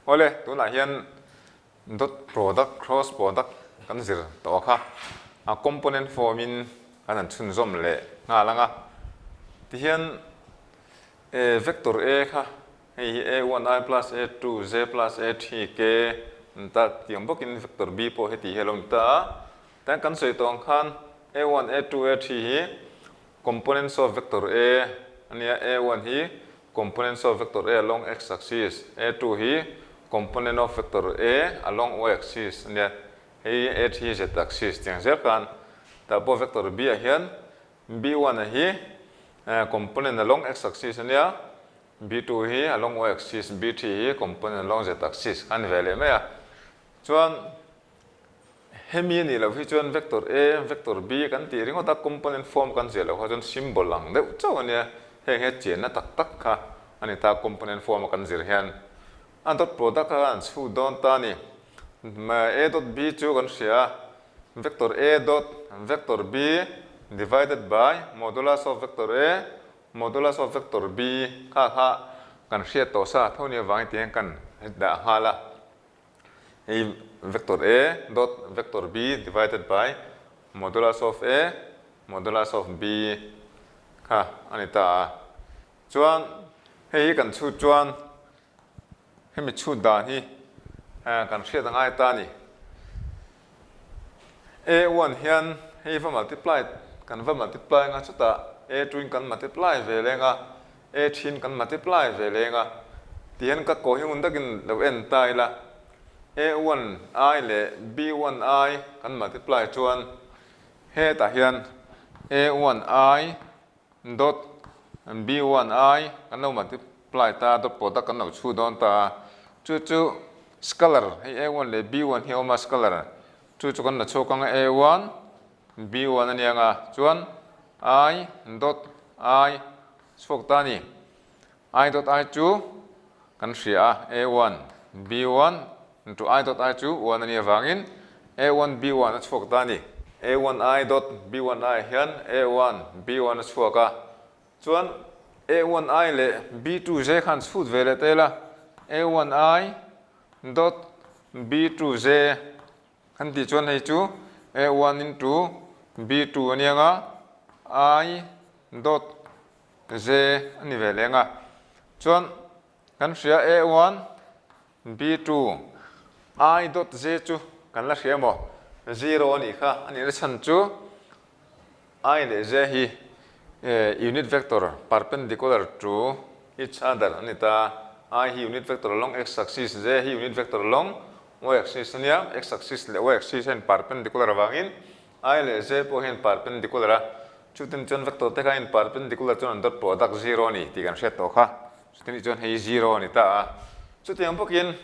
ole tu na hian dot product cross product kan zir to kha a component form in kan chun zom le nga langa ti hian vector a kha hei a1i plus a2z plus a3k ta tiang bokin vector b po heti helom ta tan kan soi tong khan a1 a2 a3 hi components of vector a ania a1 hi components of vector a along x axis a2 hi component of vector a along y axis ania hei a3 z axis tiang zer kan ta po vector b a hian b1 a hi component along x axis ania b2 hi along y axis b3 hi component along z axis kan vele me a chuan hemi ni lo hi chuan vector a vector b kan ti ringo ta component form kan zelo ha chuan symbol lang deuh chaw ania he chen na tak tak kha ani ta component form kan zir hian an dot product ka an chu don ta ni ma a dot b chu kan sia vector a dot vector b divided by modulus of vector a modulus of vector b kha kan sia to sa thoni wang tiang kan da hala vector a dot vector b divided by modulus of a modulus of b kha ani ta chuan hei kan chu chuan hemi chu dan hi kan sia dangai ta ni a1 hian hei va multiply kan va multiply nga chuta a2 kan multiply ve lenga a3 kan multiply ve lenga tian ka ko hi undakin lo en tai la a1i le b1i kan multiply chuan he ta hian a1i dot b1i kan lo multiply ta dot product kan lo chu don ta chu scalar hei a1 le b1 hi oma scalar chu kan na chokang a1 b1 ania nga chuan I dot I chok ta ni I dot I chu kan sia a1 b1 into I dot I chu 1 ania wangin a1 b1 chok ta ni a1i dot b1i hian a1 b1 choka chuan a1i le b2z khan chhut vele tela a1i dot b2z kan ti chuan hei chu a1 into b2 ania nga I dot z ani vele nga chuan kan sia a1 b2 I dot z chu kan la sia mo 0 ani kha ani la chan chu I le z hi unit vector perpendicular to each other ani ta I hi unit vector along x axis z hi unit vector along y axis ania x axis le y axis hen perpendicular wangin I le z po hen perpendicular chutin chon vector te kha in perpendicular chon dot product 0 ni ti kan set to kha chutin chon hei 0 ni ta chutin ang pokin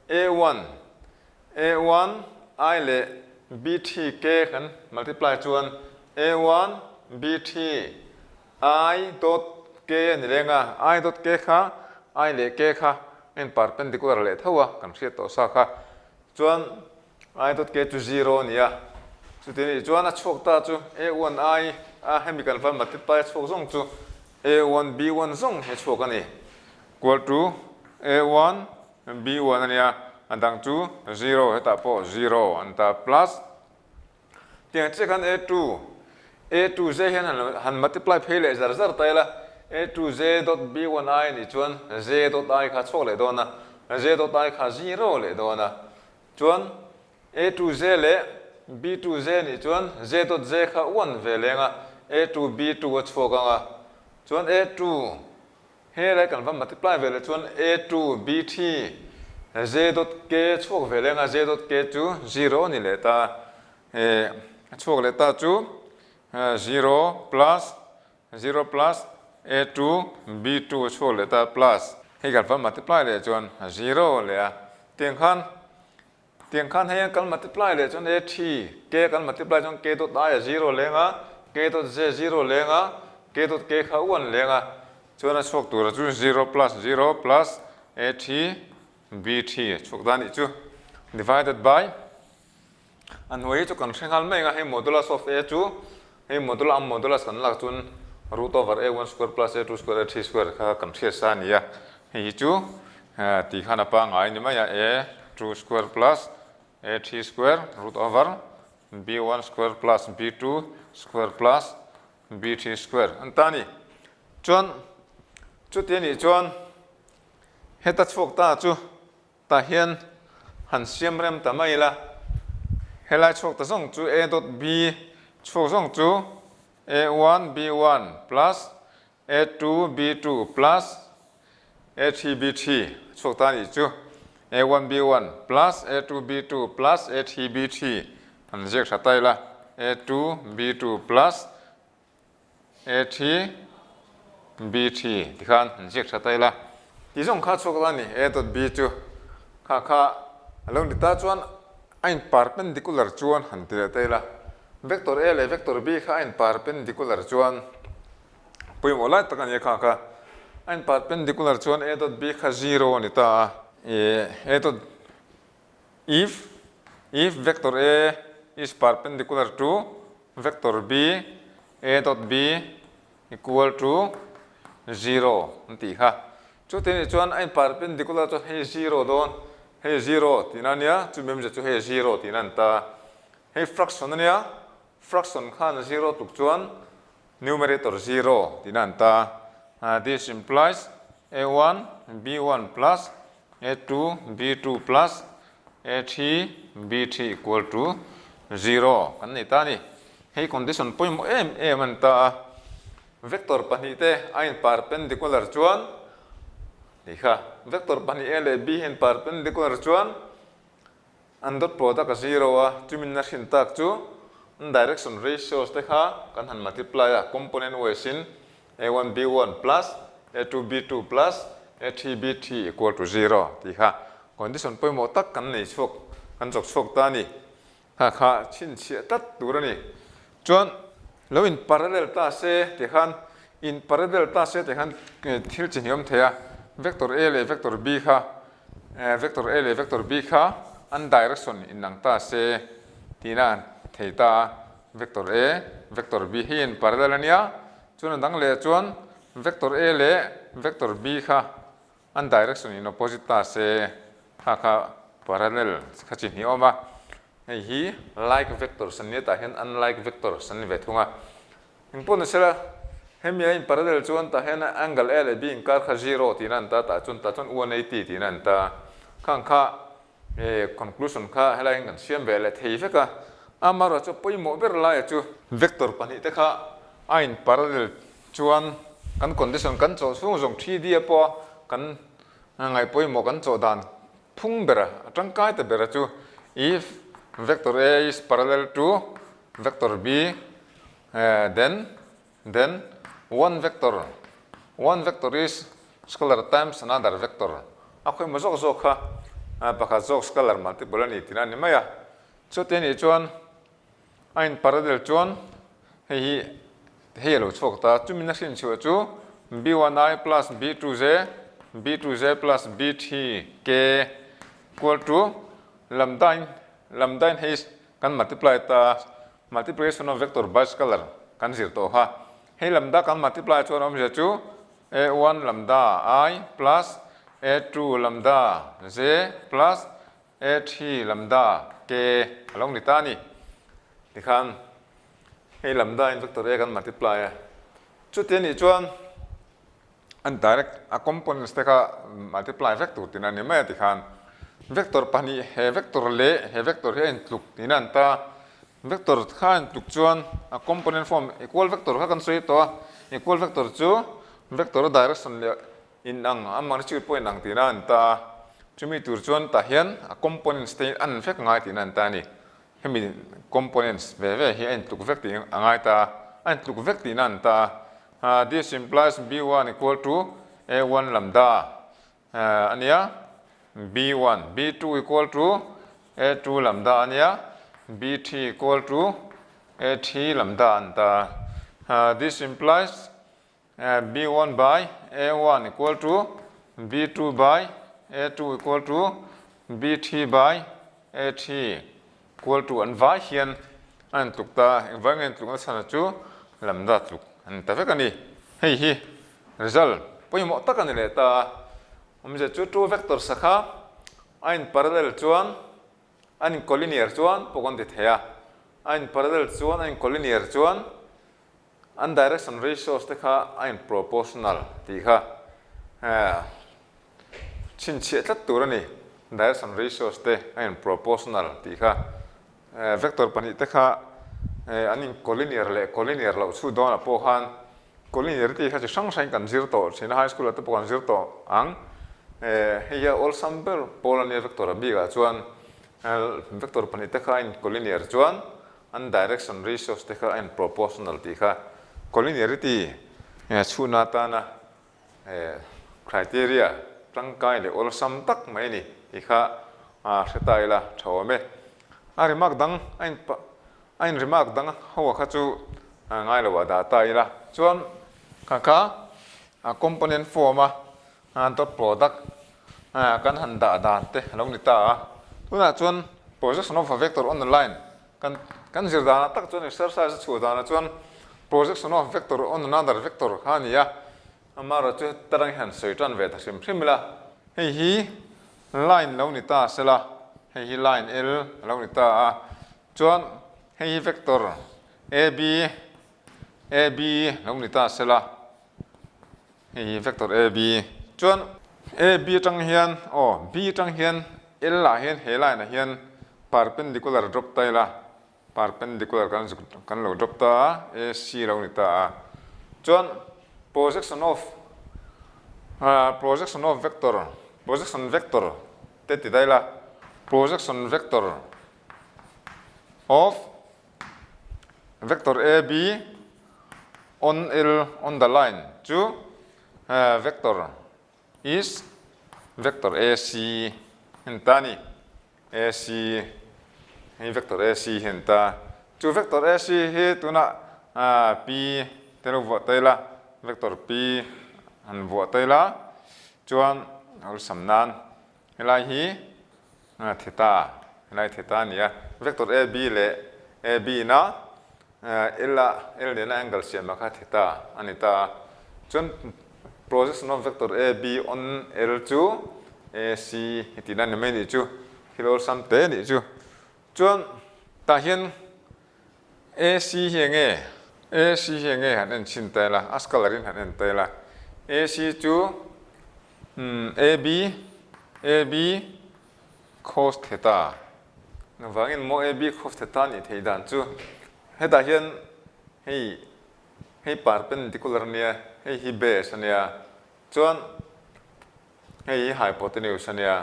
a1 I le bt k kan multiply chuan a1 bt I dot k ni lenga I dot k kha I le k kha in perpendicular le thawa kan set to sa kha chuan I dot k to 0 ni ya chutin chuan a chok ta chu a1i a chemical form multiply chok zong chu a1 b1 zong he chok ani equal to a1 b1 ania andang chu 0 heta po 0 anta plus tiang che kan a2z hian han multiply phele zar zar taila a2z dot b1i ni chuan z dot I kha chok le dona z dot I kha 0 le dona chuan a2z le b2z ni chuan z dot z kha 1 velenga a2 b2 choka nga chuan a2 he lai kan va multiply vele chuan a2 bt z dot k chok velenga z dot k chu 0 ni le ta chok le ta chu 0 plus a2 b2 chok le ta plus he kan va multiply le chuan 0 le a tiang khan hay kan multiply le chon a3 k kan multiply chon k dot I 0 lenga k dot z 0 lenga k dot k kha 1 lenga chon a chok tur chu 0 plus a3 b3 chok dan chu divided by an way chu kan hrengal mai nga he modulus of a chu he modulus kan lak chun root over a1 square plus a2 square a3 square kha kan thia sa nia he chu ti khana pa ngai ni ma ya a2 square plus a3 square root over b1 square plus b2 square plus b3 square antani chuan chu te ni chuan heta chhok ta chu ta hian han siam rem ta mai la helai chhok ta song chu a dot b chhok song chu a1 b1 plus a2 b2 plus a3 b3 chhok ta ni chu a1 b1 plus a2 b2 plus a3 b3 han jek thatai la a2 b2 plus a3 b3 tikhan han jek thatai la ti song kha chhok ta ni a dot b chu kha along di ta chuan ain perpendicular chuan han tila taila vector a le vector b kha ain perpendicular chuan poimo lai takan ye kha ain perpendicular chuan a dot b kha 0 ni ta a dot if vector a is perpendicular to vector b a dot b equal to 0 anti kha chu te ni chuan ain perpendicular to he 0 don he 0 tinania chu mem chu he 0 tinan ta he fraction ania fraction khan 0 tuk chuan numerator 0 tinan ta this implies a1 b1 plus a2 b2 plus a3 b3 equal to 0 kan ni ta ni he condition point mo em an ta vector pani te ain perpendicular chuan ni kha vector pani a le b hen perpendicular chuan an dot product a 0 a chumin na hin tak chu direction ratios te kha kan han multiply a component ways in a1 b1 plus a2 b2 plus a3 b3 equal to 0 ti kha condition point mo tak kan nei chok kan chok chok ta ni kha chin chi tat tur ani chuan lo in parallel ta se ti khan in parallel ta se ti khan thil chin yom thea vector a le vector b kha vector a le vector b kha an direction in nang ta se tinan theita vector a vector b hi in parallel ania chuan dang le chuan vector a le vector b kha an direction in opposite ta se kha parallel kha chin hi oma hi like vector san ni ta hen unlike vector san ni ve thunga impon sela hemia in parallel chuan ta hen angle a le b in kar kha 0 tinan ta chun 180 tinan ta khang kha conclusion kha helai ngan siam ve le thei veka amaro chu poimo ber la chu vector pani te kha ain parallel chuan kan condition kan cho sung jong 3d apo kan ngai poimo kan cho dan phung bera atangkai te bera chu if vector a is parallel to vector b then one vector is scalar times another vector akhoi ma jok jok kha pakha jok scalar multiple ani tina ni maya chu te ni chuan ain parallel chuan hei lo chok ta chumin na sin chu chu b1i plus b2z plus b3k equal to lambda in hei kan multiply ta multiplication of vector by scalar kan zir to ha hei lambda kan multiply chuan om je chu a1 lambda I plus a2 lambda z plus a3 lambda k along ni ta ni tikhan hei lambda in vector a kan multiply chu te ni chuan an direct a components te kha multiply vector tinan ni ma tikhan vector pani he vector le he vector he intluk tinan ta vector khan tuk chuan a component form equal vector kha kan soi to equal vector chu vector direction le in ang amang chi point ang tinan ta chumi tur chuan ta hian a components te an vek ngai tinan ta ni hemi components ve hi an tuk vek ti angai ta an tuk vek tinan ta this implies b1 equal to a1 lambda ania b1 b2 equal to a2 lambda ania b3 equal to a3 lambda anta this implies b1 by a1 equal to b2 by a2 equal to b3 by a3 equal to an vai hian an tuk ta environment tuk sana chu lambda tuk an ta vekani hei hi result poimo takani le ta omje chu two vector sakha ain parallel chuan ain collinear chuan pokon ti theya ain parallel chuan ain collinear chuan an direction ratios te kha ain proportional ti kha chin che tlat tur ani direction ratios te ain proportional ti kha vector pani te kha anin collinear lo chu don a po han collinear ti kha chi sang sang kan zir to china high school te pokon zir to ang heya all sample polar vector bi ga chuan vector pani te kha in collinear chuan an direction ratios te kha in proportional ti kha collinearity chuna ta na criteria tangkai le all sam tak mai ni i kha setai la thome a remark dang ein remark dang ho kha chu ngai lo wa da tai la chuan kha component form dot product kan han da te long ni ta tuna chuan projection of a vector on the line kan zir da tak chuan exercise chu da na chuan projection of vector on another vector khania amara chu tarang han soitan ve ta simla hi line lo ni ta sela hi line l lo ni ta chuan hi vector ab lo ni ta sela hi vector ab chuan ab tang hian b tang hian l la hian he line a hian perpendicular drop tai la perpendicular kan lo drop ta ac lo ni ta chuan projection vector te ti dai la projection vector of vector ab on l on the line chu vector is vector ac hentani ac vector ac henta chu vector ac he tuna p tero vo taila vector p an vo taila chuan al samnan helai hi theta nia vector ab le ab na l de na angle siam kha theta anita chuan projection of vector ab on l chu ac hitina ne mai ni chu hilol sam te ni chu chuan ta hian ac hienge han en chin ta la askalarin han en ta la ac chu ab cos theta nawangin mo ab cos theta ni theidan chu heta hian hei perpendicular nia hei base ania chuan hei hypotenuse ania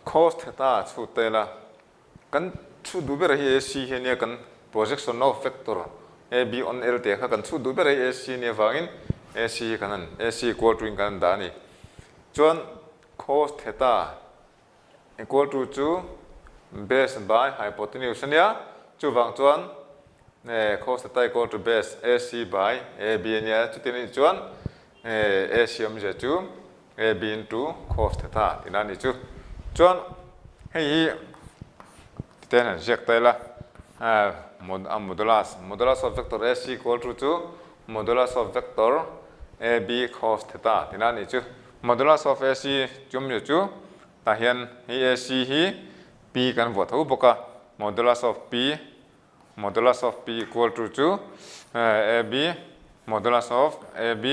cos theta chu te la kan chu du ber hi ac hiania kan projection of vector ab on l te kha kan chu du ber hi ac ni wangin ac kanan ac equal to kan da ni chuan cos theta equal to chu base by hypotenuse ania chu wang chuan cos theta equal to base ac by ab ania chu tin chuan ac omje chu ab into cos theta tinani chu chuan hei ten reject taila modulus of vector ac equal to modulus of vector ab cos theta tinani chu modulus of ac chum chu ta hian hi ac hi p kan vo tho boka modulus of p equal to ab modulus of ab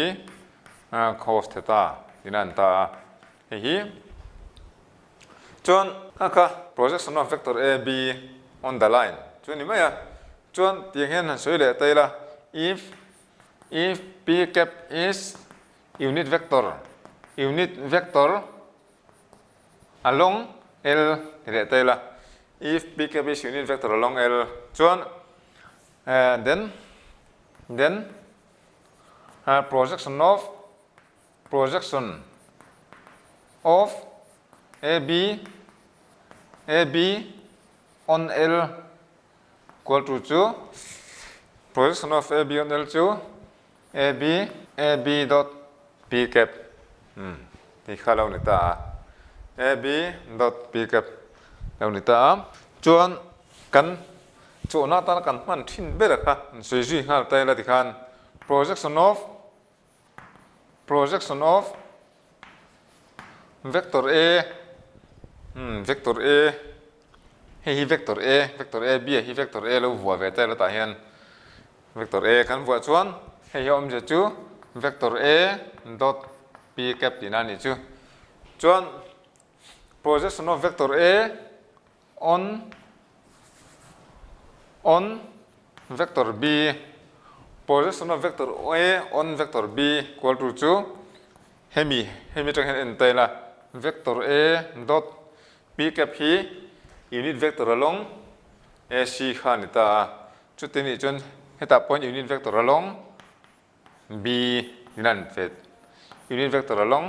cos theta tinan ta hi chuan kha projection of vector ab on the line chuan ni maya chuan tiang hian han soi le taila if p cap is unit vector along l le taila if p cap is unit vector along l chuan then projection of ab on l equal to projection of ab on l to ab dot p cap thì khá lâu nữa ta ab dot p cap lâu nữa ta chuan kan chỗ na ta kan man thin ber kha soi ji ha ta la ti khan projection of vector a vector a hi vector a b hi vector a lo vua ve ta la ta hian vector a kan vua chuan hei om je chu vector a dot p cap tin ani chu chuan projection of vector a on vector b projection of vector a on vector b equal to chu hemi tang hen en tai la vector a dot p cap hi unit vector along ac khan ta chu tin ni chun heta point unit vector along b nan fet unit vector along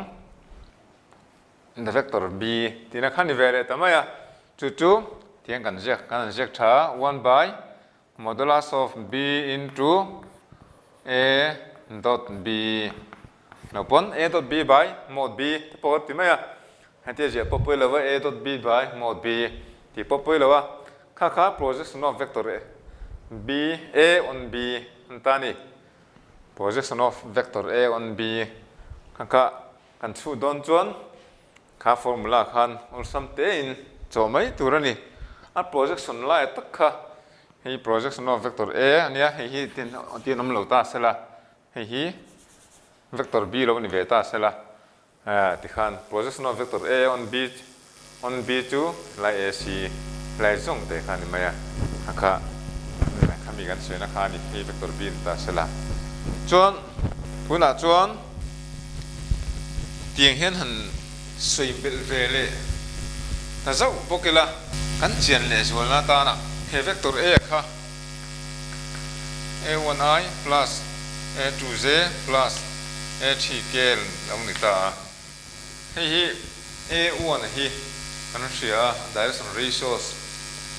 the vector b tina khan ni vele tamaya chu tiang kan jek tha 1 by modulus of b into a dot b now pon a dot b by mod b po timaya hate je po lawa a dot b by mod b ti po lawa kha projection of vector a b a on b antani projection of vector a on b kha kan chu don chuan kha formula khan ulsam te in chomai turani a projection la tak kha hi projection of vector a ania hi tin om lo ta sela hi vector b lo ni ve ta sela ti khan projection of vector a on b chu lai ac lai zong te khan ni maya kha mi kan sena kha ni hi vector b ta sela chuan puna chuan tiang hian han soi bel vele ta zau bokela kan chian le zwalna ta na he vector a kha a1i plus a2j plus a3k long ni ta hi a1 hi kan ria direction ratios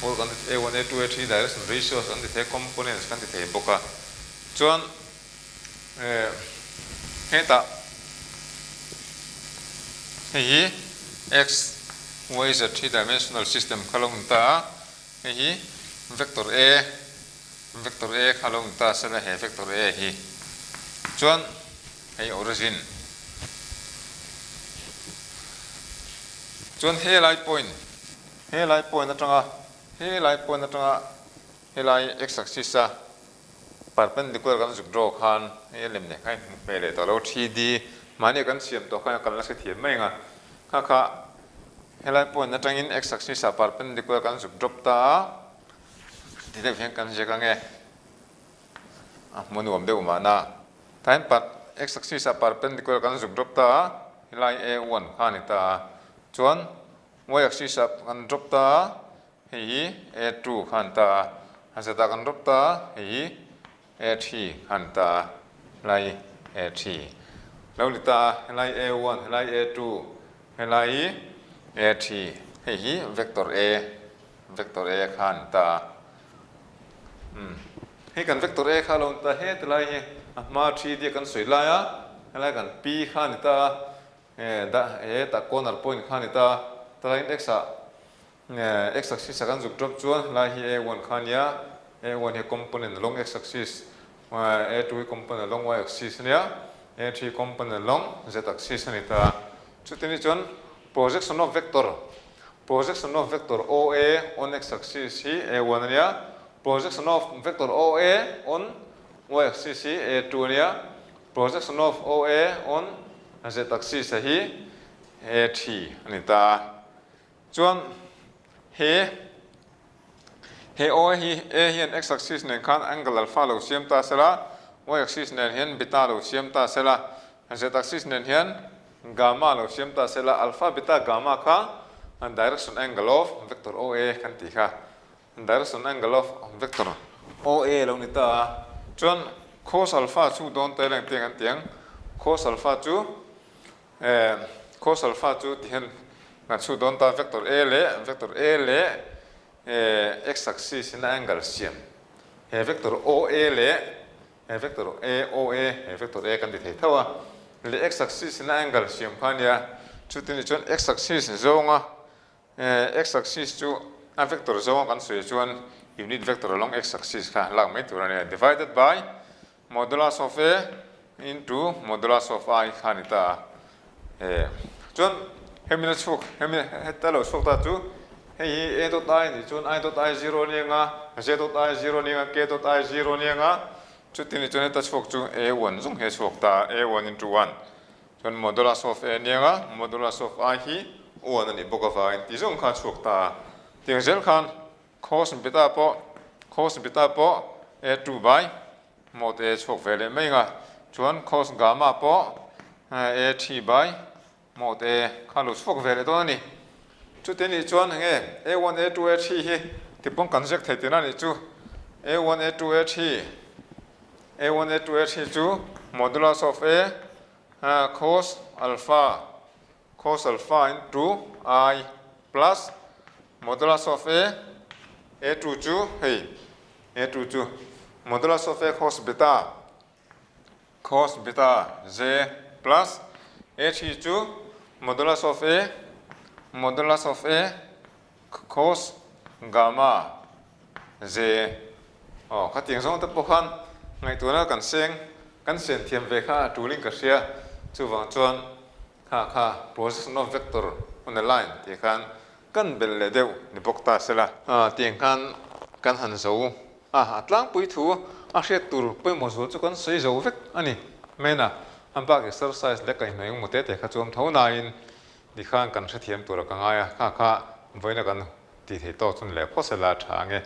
all kan a1 a2 a3 direction ratios kan the components kan the boka chuan heta hi x y z 3 dimensional system khalong ta hi vector a khalong ta sala he vector a hi chuan hei origin chuan he lai point atanga he lai x axis a perpendicular kan zuk draw khan he lem ne khai pele to lo 3d mani kan siam to khan kan la se thiam mai nga kha he lai point atangin x axis a perpendicular kan zuk drop ta ti de phen kan je ka nge monu om de umana time pat x axis a perpendicular kan zuk drop ta hilai a1 khani ta chuan y axis a kan drop ta hi a2 khan ta hasata kan drop ta hi a3 khan ta lai a3 laulita hilai a1 hilai a2 hilai a3 hi vector a khan ta hi kan vector a khalon ta he tlai hi ma 3d kan soi la ya hala kan p khan ta ta corner point khan ta tlai x axis kan zuk drop chuan la hi a1 khan ya a1 hi component long x axis a2 component long y axis nia a3 component long z axis ni ta chutini chon projection of vector oa on x axis hi a1 nia projection of vector oa on y axis hi a2 nia projection of oa on z axis hi a3 ani ta chuan he oa hi a hian x axis nen khan angle alpha lo siam ta sela y axis nen hian beta lo siam ta sela z axis nen hian gamma lo siam ta sela alpha beta gamma kha and direction angle of vector oa kan ti kha direction angle of vector oa lo ni ta chuan cos alpha chu don te lang tiang an tiang cos alpha chu ti hian na chu don ta vector a le x axis in angle siam he vector oa le vector a kan ti thei thawa le x axis in angle siam khania chu tin chuan x axis zonga x axis chu a vector zonga kan soi chuan unit vector along x axis kha lang mai turani divided by modulus of a into modulus of I khanita chuan hemina chuk hemina hetalo chuk ta chu hei a dot I ni chun I dot I 0 ni nga z dot I 0 ni nga k dot I 0 ni nga chu tin ni chun heta chuk chu a1 zung he chuk ta a1 into 1 chun modulus of a ni nga modulus of I hi 1 ani boka va ti zung kha chuk ta ting zel khan cos beta po a2 by mod a chuk vele mai nga chuan cos gamma po a3 by mod a khalu chuk vele to ni chu tin ni chuan nge a1 a2 a3 hi tipong conject thei tin ani chu a1 a2 a3 a1 a2 a3 chu modulus of a cos alpha into I plus modulus of a2 chu hey a2 chu modulus of a cos beta z plus a3 chu modulus of a cos gamma z khá tiếng song tập khan ngày tuổi nó cần sen thiam về kha tu linh cả sia chu wang chuan kha process of vector on the line thì khan kan bel le deu ni bok ta sela tiếng kan han zo atlang pui thu a hret tur pui mo zo chu kan sei zo vek ani mena ampak exercise le kai noi mote te kha chom tho na in di khan kan hre thiam tur ka nga ya kha voina kan ti thei to chun le phosela tha nge